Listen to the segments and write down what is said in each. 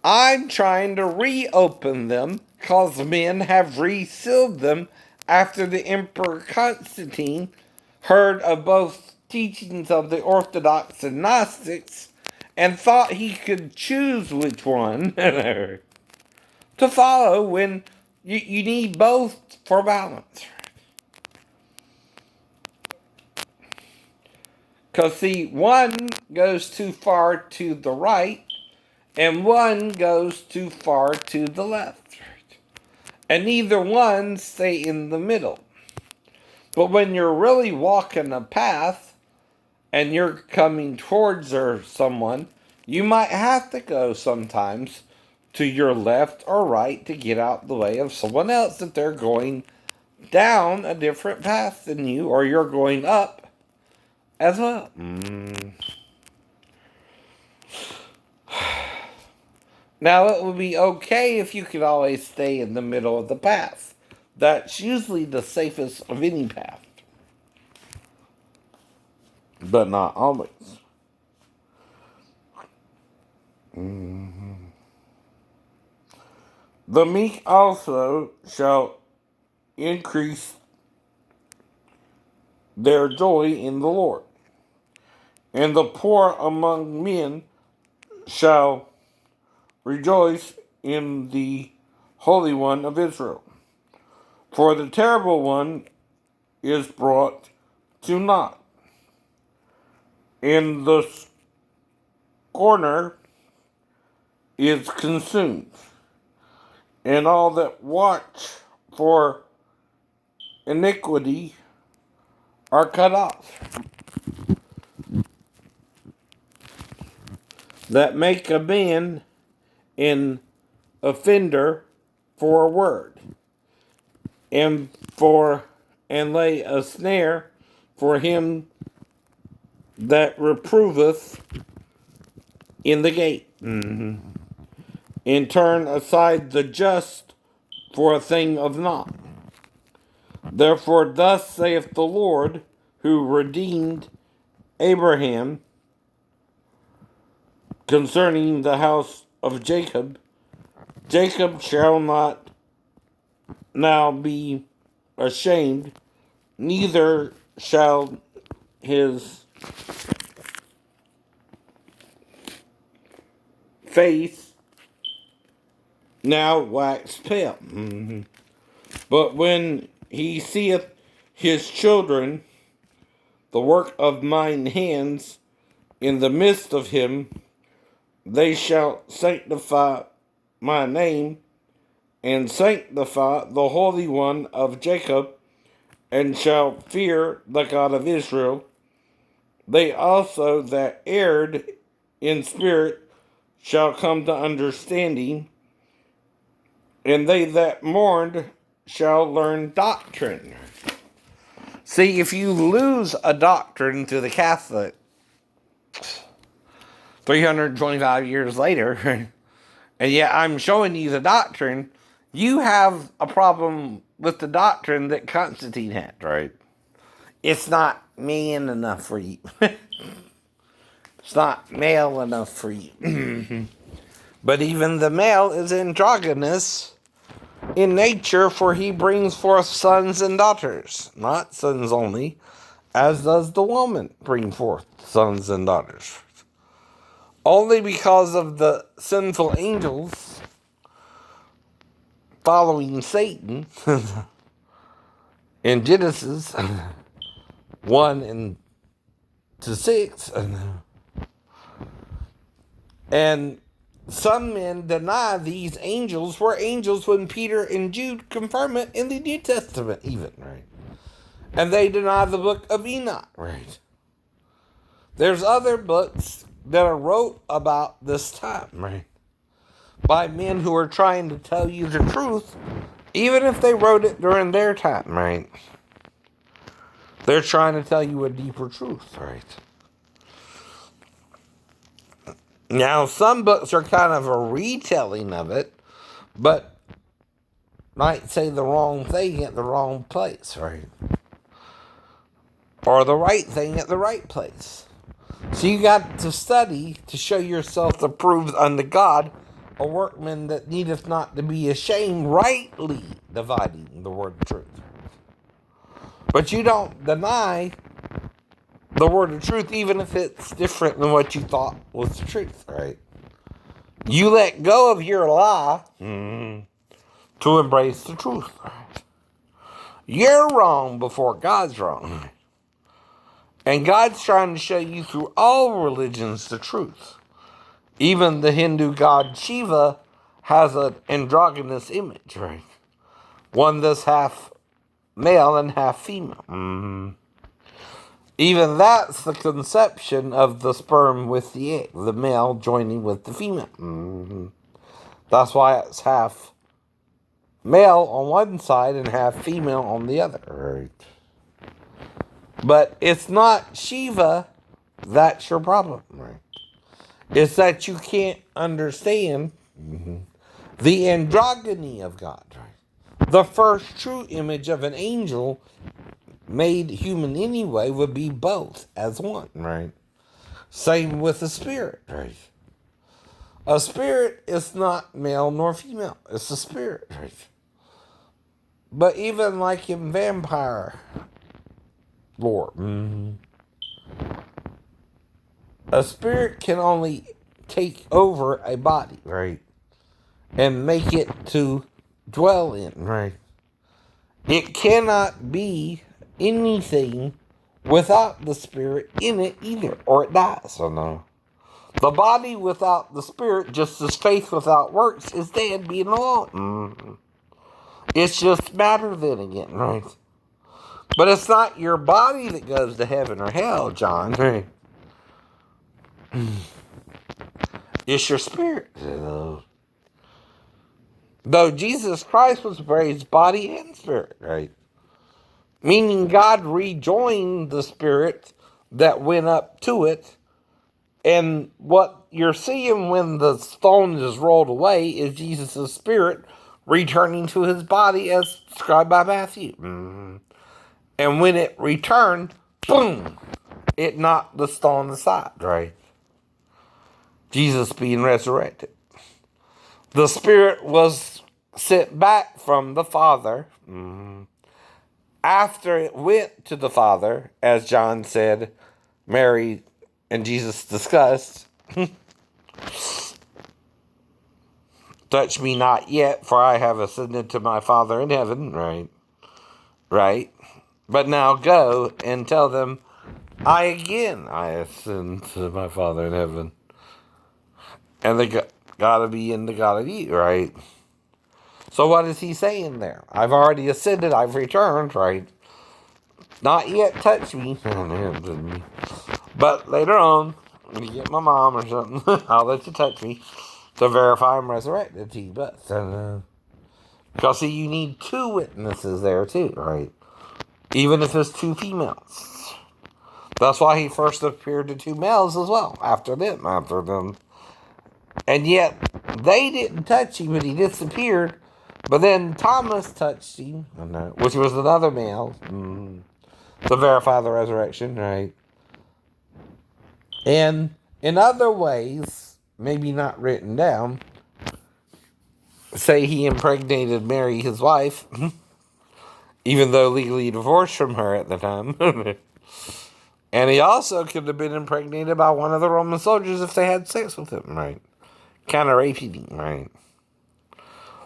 I'm trying to reopen them because men have resealed them after the Emperor Constantine heard of both teachings of the Orthodox and Gnostics and thought he could choose which one to follow when you need both for balance. Because, see, one goes too far to the right and one goes too far to the left. And neither one stay in the middle. But when you're really walking a path and you're coming towards someone, you might have to go sometimes to your left or right to get out the way of someone else if they're going down a different path than you, or you're going up as well. Now, it would be okay if you could always stay in the middle of the path. That's usually the safest of any path. But not always. The meek also shall increase their joy in the Lord, and the poor among men shall rejoice in the Holy One of Israel. For the terrible one is brought to naught, and the scorner is consumed, and all that watch for iniquity are cut off, that make a man an offender for a word, and lay a snare for him that reproveth in the gate, and turn aside the just for a thing of naught. Therefore thus saith the Lord, who redeemed Abraham concerning the house of Jacob, Jacob shall not now be ashamed, neither shall his face now wax pale. But when he seeth his children, the work of mine hands, in the midst of him, they shall sanctify my name, and sanctify the Holy One of Jacob, and shall fear the God of Israel. They also that erred in spirit shall come to understanding, and they that mourned shall learn doctrine. See, if you lose a doctrine to the Catholic 325 years later, and yet I'm showing you the doctrine, you have a problem with the doctrine that Constantine had, right? It's not man enough for you. It's not male enough for you. But even the male is androgynous in nature, for he brings forth sons and daughters, not sons only, as does the woman bring forth sons and daughters. Only because of the sinful angels following Satan in Genesis 1 and to 6, and some men deny these angels were angels when Peter and Jude confirm it in the New Testament even, right? And they deny the book of Enoch, right? There's other books that are wrote about this time, right? By men who are trying to tell you the truth, even if they wrote it during their time, right? They're trying to tell you a deeper truth, right? Now, some books are kind of a retelling of it, but might say the wrong thing at the wrong place, right? Or the right thing at the right place. So you got to study to show yourself approved unto God, a workman that needeth not to be ashamed, rightly dividing the word of truth. But you don't deny the word of truth, even if it's different than what you thought was the truth, right? You let go of your lie to embrace the truth. You're wrong before God's wrong. And God's trying to show you through all religions the truth. Even the Hindu god Shiva has an androgynous image, right? One that's half male and half female. Even that's the conception of the sperm with the egg, the male joining with the female. That's why it's half male on one side and half female on the other. Right? But it's not Shiva that's your problem, right? It's that you can't understand the androgyny of God, right? The first true image of an angel made human anyway would be both as one, right? Same with a spirit, right? A spirit is not male nor female. It's a spirit, right? But even like in vampire lore, a spirit can only take over a body, right? And make it to dwell in, right? It cannot be anything without the spirit in it either, or it dies. So no. The body without the spirit, just as faith without works, is dead being alone. It's just matter then again, right? But it's not your body that goes to heaven or hell, John. Right? It's your spirit. Though Jesus Christ was raised body and spirit, right? Meaning God rejoined the spirit that went up to it. And what you're seeing when the stone is rolled away is Jesus' spirit returning to his body as described by Matthew. And when it returned, boom, it knocked the stone aside, right? Jesus being resurrected. The spirit was sent back from the Father after it went to the Father, as John said, Mary and Jesus discussed. Touch me not yet, for I have ascended to my Father in heaven, right? Right? But now go and tell them, I ascend to my Father in heaven. And they gotta be in the God of you, right? So what is he saying there? I've already ascended, I've returned, right? Not yet touch me. But later on, when you get my mom or something, I'll let you touch me to verify I'm resurrected to you. But, because see, you need two witnesses there too, right? Even if there's two females. That's why he first appeared to two males as well, after them. And yet, they didn't touch him, but he disappeared. But then Thomas touched him, which was another male, to verify the resurrection, right? And in other ways, maybe not written down, say he impregnated Mary, his wife, even though legally divorced from her at the time. And he also could have been impregnated by one of the Roman soldiers if they had sex with him, right? Kind of raping him, right?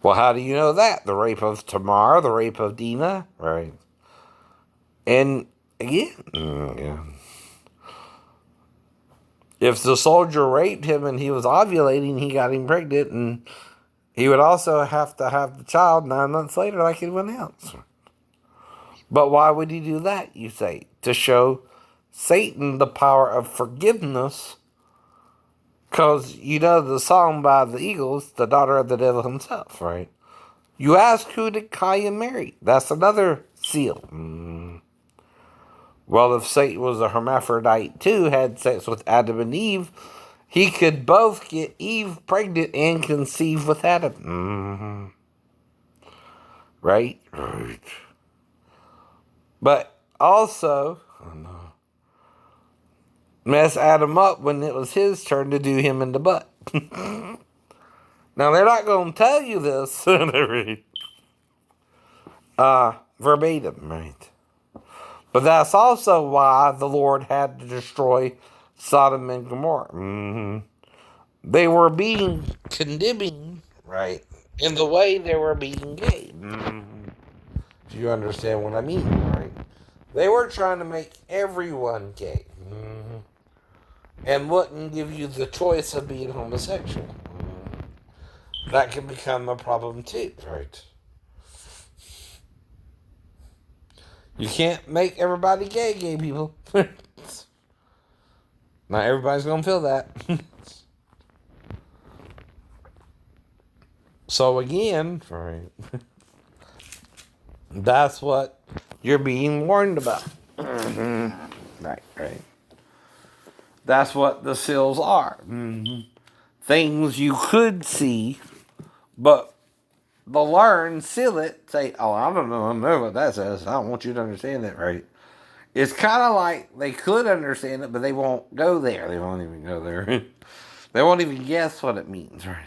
Well, how do you know that? The rape of Tamar, the rape of Dinah, right? And again, if the soldier raped him and he was ovulating, he got him pregnant, and he would also have to have the child 9 months later like anyone else. But why would he do that, you say? To show Satan the power of forgiveness. Because you know the song by the Eagles, The Daughter of the Devil himself, right? You ask, who did Cain marry? That's another seal. Well, if Satan was a hermaphrodite too, had sex with Adam and Eve, he could both get Eve pregnant and conceive with Adam. Right? Right. But also, mess Adam up when it was his turn to do him in the butt. Now, they're not going to tell you this verbatim, right? But that's also why the Lord had to destroy Sodom and Gomorrah. They were being condemning, right, in the way they were being gay. If you understand what I mean, right? They were trying to make everyone gay. And wouldn't give you the choice of being homosexual. That can become a problem too, right? You can't make everybody gay people. Not everybody's going to feel that. So again, right, that's what you're being warned about. Right. That's what the seals are. Things you could see, but they'll learn, seal it, say, oh, I don't know what that says. I don't want you to understand that, right? It's kind of like they could understand it, but they won't go there. They won't even go there. They won't even guess what it means, right?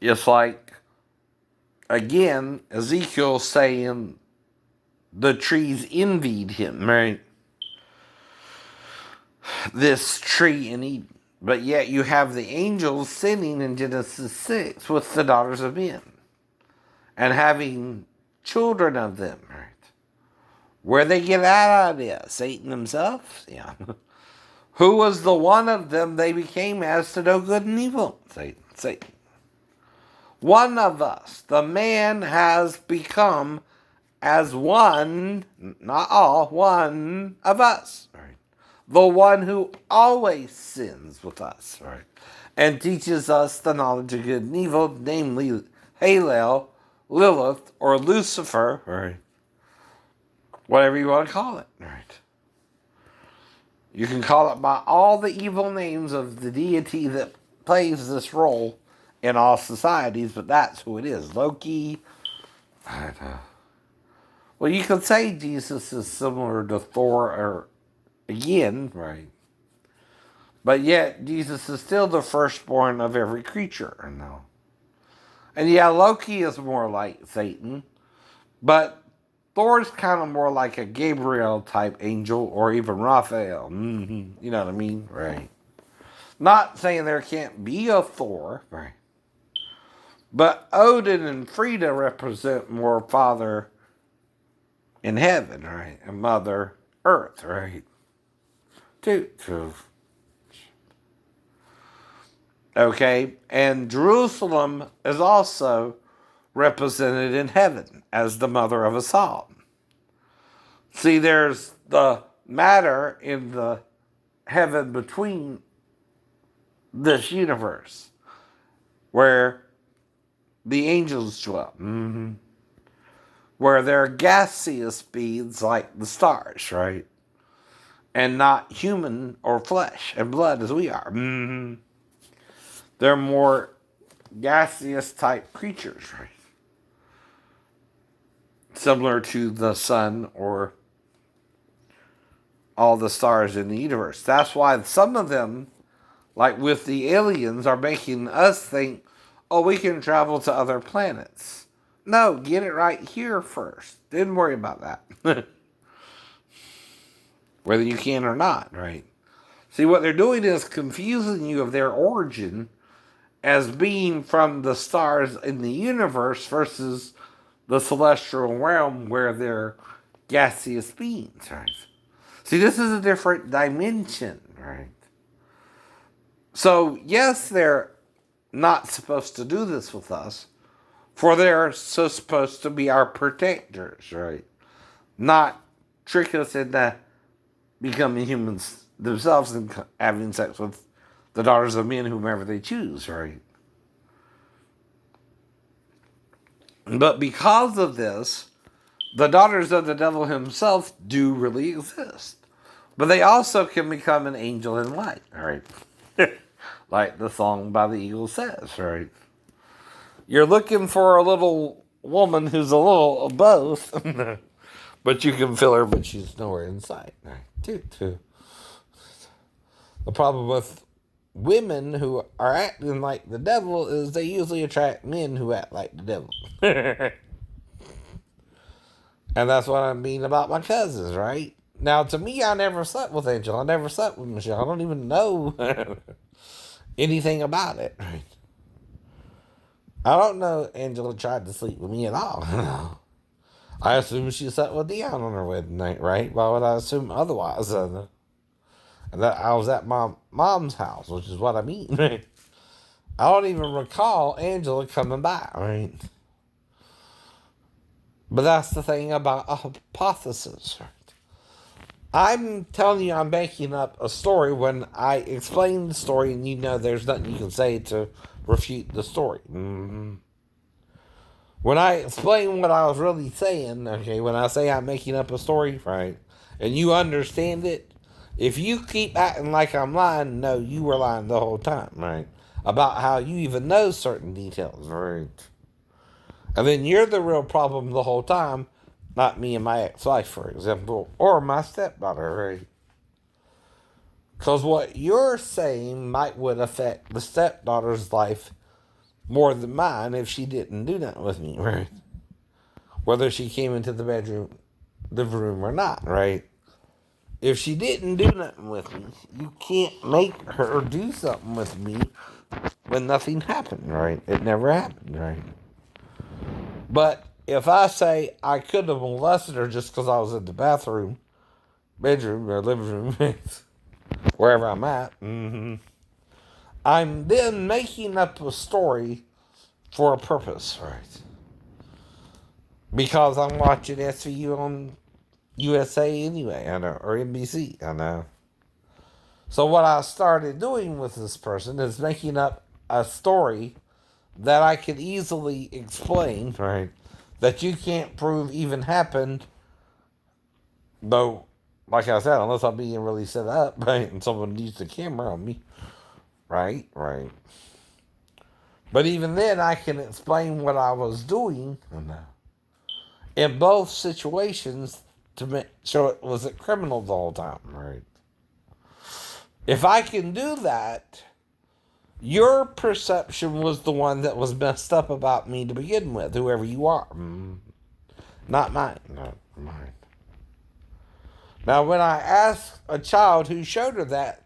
It's like, again, Ezekiel saying the trees envied him, right? This tree in Eden. But yet you have the angels sinning in Genesis 6 with the daughters of men and having children of them, right? Where they get that idea? Satan himself? Yeah. Who was the one of them they became as to know good and evil? Satan. One of us, the man, has become as one, not all, one of us. Right? The one who always sins with us, right? And teaches us the knowledge of good and evil, namely Halel, Lilith, or Lucifer, right? Whatever you want to call it, right? You can call it by all the evil names of the deity that plays this role in all societies, but that's who it is. Loki. Well, you could say Jesus is similar to Thor, or again, right? But yet, Jesus is still the firstborn of every creature, no? And yeah, Loki is more like Satan, but Thor's kind of more like a Gabriel type angel, or even Raphael. You know what I mean? Right. Not saying there can't be a Thor, right? But Odin and Frida represent more Father in heaven, right? And Mother Earth, right? True. Okay, and Jerusalem is also represented in heaven as the mother of us all. See, there's the matter in the heaven between this universe where the angels dwell, where they're gaseous beings like the stars, right? And not human or flesh and blood as we are. They're more gaseous type creatures, right? Similar to the sun or all the stars in the universe. That's why some of them, like with the aliens, are making us think, oh, we can travel to other planets. No, get it right here first. Didn't worry about that. Whether you can or not, right? See, what they're doing is confusing you of their origin as being from the stars in the universe versus the celestial realm where they're gaseous beings, right? See, this is a different dimension, right? So, yes, they're not supposed to do this with us, for they're so supposed to be our protectors, right? Not trick us into becoming humans themselves and having sex with the daughters of men, whomever they choose, right? But because of this, the daughters of the devil himself do really exist. But they also can become an angel in light, right? Like the song by the Eagles says, right? You're looking for a little woman who's a little of both, but you can feel her, but she's nowhere in sight. Right? The problem with women who are acting like the devil is they usually attract men who act like the devil. And that's what I mean about my cousins, right? Now, to me, I never slept with Angel. I never slept with Michelle. I don't even know anything about it. Right? I don't know Angela tried to sleep with me at all. I assume she slept with Dion on her wedding night, right? Why would I assume otherwise? And that I was at my mom's house, which is what I mean. Right? I don't even recall Angela coming by, right? But that's the thing about a hypothesis, right? I'm telling you, I'm making up a story when I explain the story, and you know there's nothing you can say to refute the story. Mm-hmm. When I explain what I was really saying, okay, when I say I'm making up a story, right, and you understand it, if you keep acting like I'm lying, no, you were lying the whole time, right, about how you even know certain details, right, and then you're the real problem the whole time, not me and my ex-wife, for example, or my stepdaughter, right? Because what you're saying would affect the stepdaughter's life more than mine if she didn't do that with me, right? Whether she came into the living room or not, right? If she didn't do nothing with me, you can't make her do something with me when nothing happened, right? It never happened, right? But if I say I could have molested her just because I was in the bathroom, bedroom, or living room, wherever I'm at, I'm then making up a story for a purpose, right? Because I'm watching SVU on USA anyway, I know, or NBC, I know. So what I started doing with this person is making up a story that I could easily explain, right? That you can't prove even happened, though, like I said, unless I'm being really set up, right? And someone used the camera on me, right? Right. But even then, I can explain what I was doing in both situations to make sure it wasn't criminal the whole time, right? If I can do that, your perception was the one that was messed up about me to begin with, whoever you are. Not mine. Not mine. Now, when I ask a child who showed her that,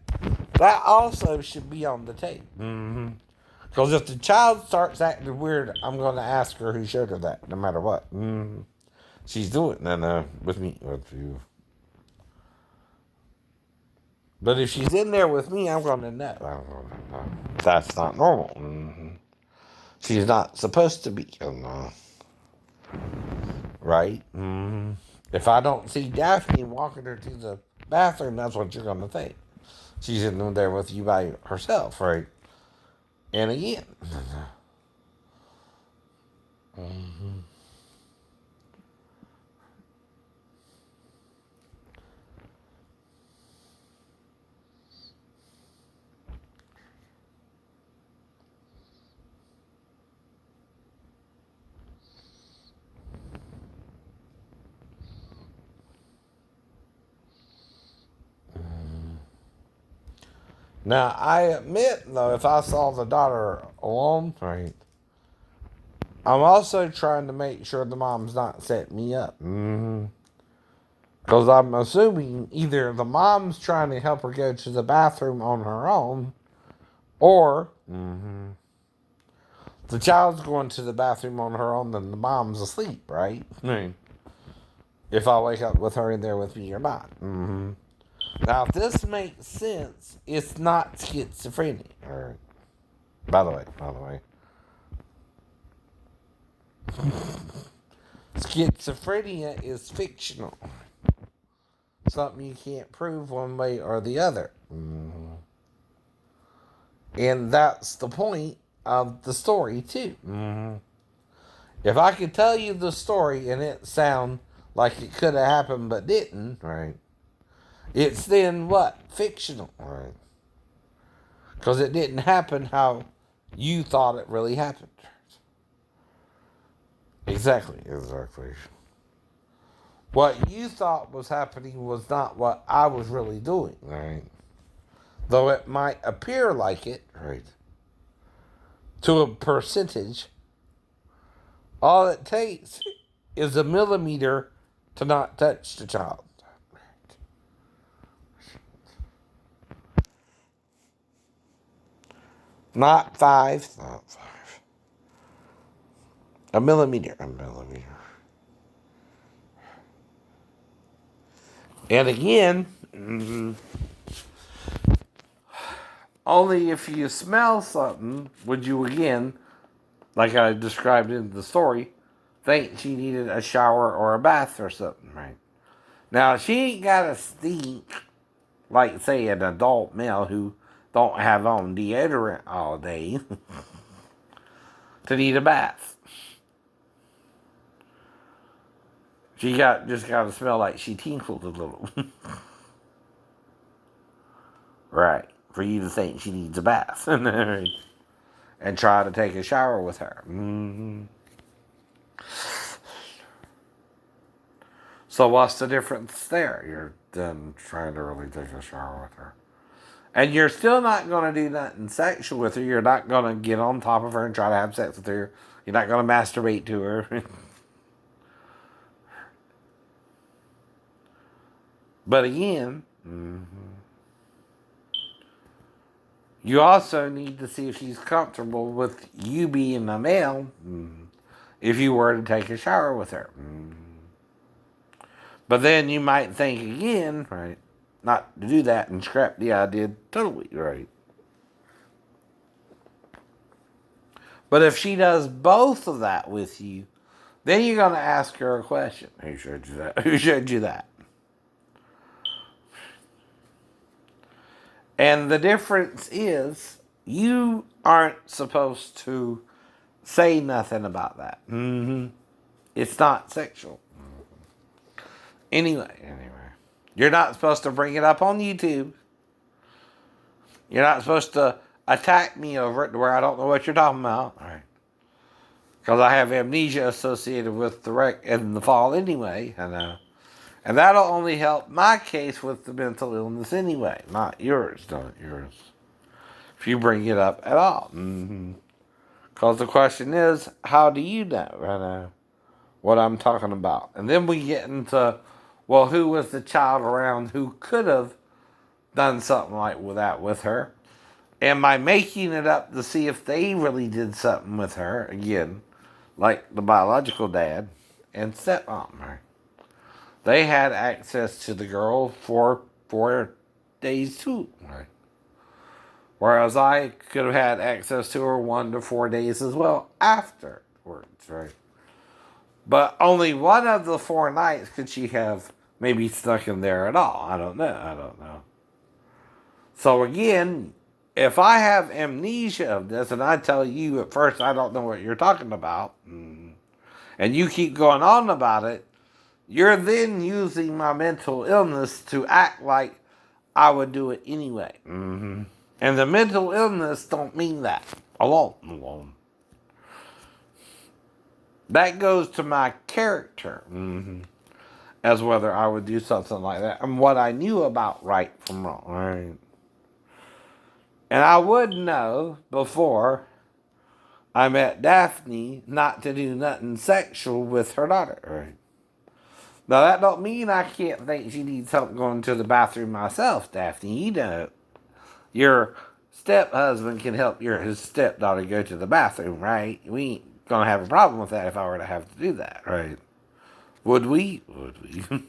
that also should be on the tape. Because if the child starts acting weird, I'm going to ask her who showed her that, no matter what. She's doing it with me, with you. But if she's in there with me, I'm going to know. That's not normal. She's not supposed to be. Right? If I don't see Daphne walking her to the bathroom, that's what you're going to think. She's in there with you by herself, right? And again. Now, I admit, though, if I saw the daughter alone, right, I'm also trying to make sure the mom's not setting me up. Because I'm assuming either the mom's trying to help her go to the bathroom on her own, or the child's going to the bathroom on her own and the mom's asleep, right? If I wake up with her in there with me or not. Now, if this makes sense, it's not schizophrenia. All right. By the way. Schizophrenia is fictional. Something you can't prove one way or the other. And that's the point of the story, too. If I could tell you the story and it sound like it could have happened but didn't, right? It's then what? Fictional, right? Because it didn't happen how you thought it really happened. Exactly. What you thought was happening was not what I was really doing, right? though it might appear like it, right, to a percentage, all it takes is a millimeter to not touch the child. Not five, not five. A millimeter, a millimeter. And again, only if you smell something would you again, like I described in the story, think she needed a shower or a bath or something, right? Now, she ain't got a stink like, say, an adult male who don't have on deodorant all day to need a bath. She just got to smell like she tinkled a little. Right. For you to think she needs a bath. And try to take a shower with her. Mm-hmm. So what's the difference there? You're then trying to really take a shower with her. And you're still not going to do nothing sexual with her. You're not going to get on top of her and try to have sex with her. You're not going to masturbate to her. But again, you also need to see if she's comfortable with you being a male if you were to take a shower with her. But then you might think again, right, not to do that and scrap the idea totally, right? But if she does both of that with you, then you're going to ask her a question. Who showed you that? Who showed you that? And the difference is you aren't supposed to say nothing about that. It's not sexual. Anyway. You're not supposed to bring it up on YouTube. You're not supposed to attack me over it to where I don't know what you're talking about. All right. Because I have amnesia associated with the wreck in the fall anyway. And that'll only help my case with the mental illness anyway. Not yours, not yours. If you bring it up at all. Because the question is, how do you know what I'm talking about? And then we get into, well, who was the child around who could have done something like that with her? Am I making it up to see if they really did something with her? Again, like the biological dad and stepmom. Right? They had access to the girl for 4 days too. Right? Whereas I could have had access to her 1 to 4 days as well afterwards. Right? But only one of the 4 nights could she have maybe stuck in there at all. I don't know. So again, if I have amnesia of this and I tell you at first I don't know what you're talking about, and you keep going on about it, you're then using my mental illness to act like I would do it anyway. And the mental illness don't mean that alone. That goes to my character as whether I would do something like that and what I knew about right from wrong. Right? And I would know before I met Daphne not to do nothing sexual with her daughter. Right? Now that don't mean I can't think she needs help going to the bathroom myself, Daphne. You know, your step-husband can help his stepdaughter go to the bathroom, right? We ain't gonna have a problem with that if I were to have to do that, right? Would we? Would we?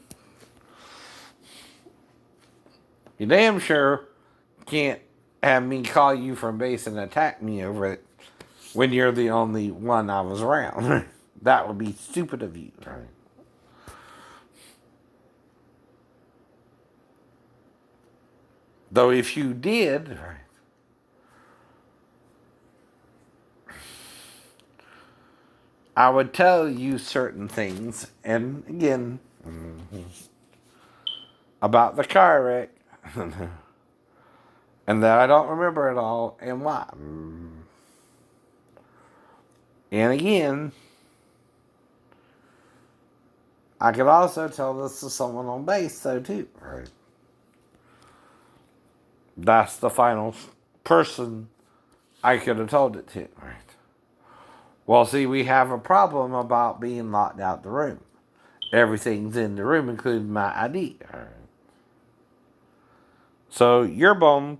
You damn sure can't have me call you from base and attack me over it when you're the only one I was around. That would be stupid of you, right? Though if you did, I would tell you certain things, and again, about the car wreck, and that I don't remember it all, and why. And again, I could also tell this to someone on base, though, too. Right. That's the final person I could have told it to. Right. Well, see, we have a problem about being locked out the room. Everything's in the room, including my ID. Right. So your bones